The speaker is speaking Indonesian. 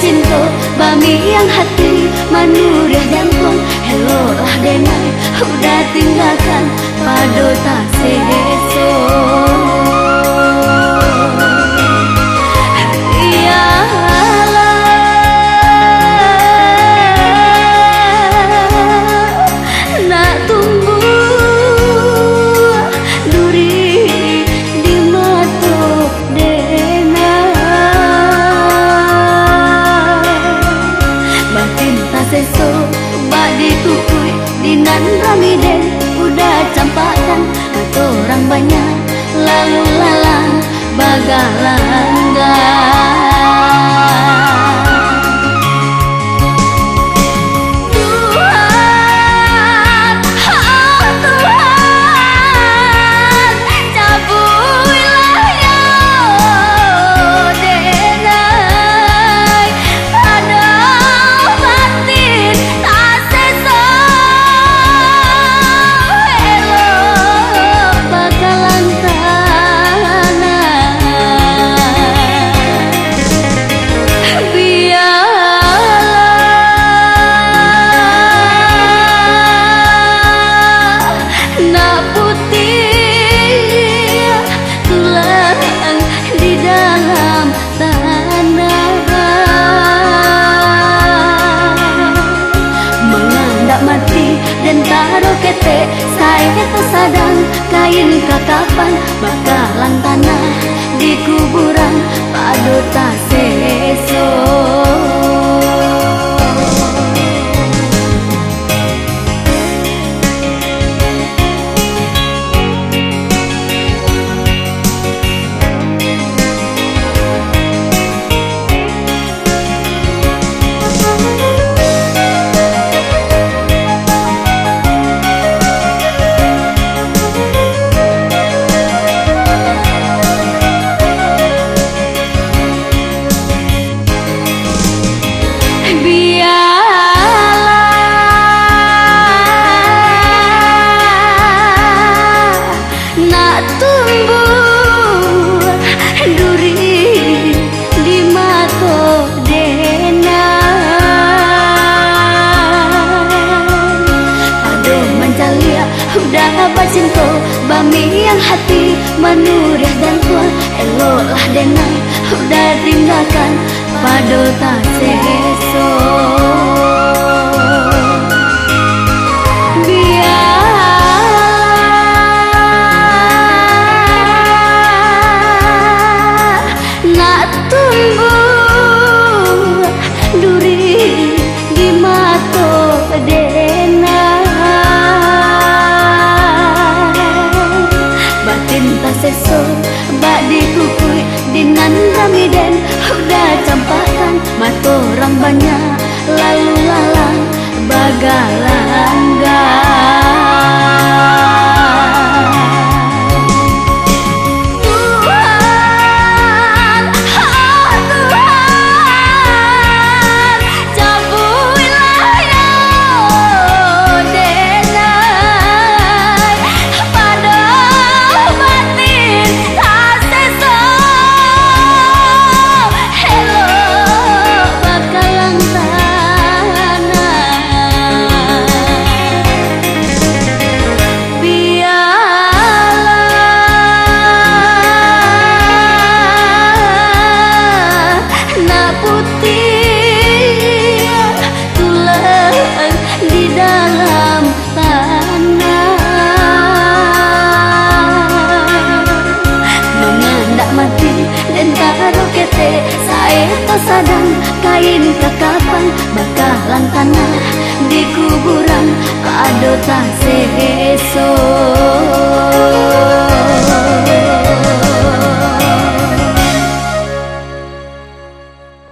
Cinta bami yang hati manurih jantung hello lah denai udah tinggalkan pado tak seso nak tumbuh duri di matok seso badi tukui dinan ramiden udah campakan kata orang banyak lalu lalang bagalangga saya tersadang kain kakapan bakalan tanah di kuburan padu tak seso cinta bami yang hati manurih dan tua elok lah denai udah tinggalkan pado tak seso biar nak tumbuh duri di mato seso badi kukui dinan ramiden udah campakan mata orang banyak lalu se saeto sadang kain kakapan bakalan tanah di kuburan pado tak seso.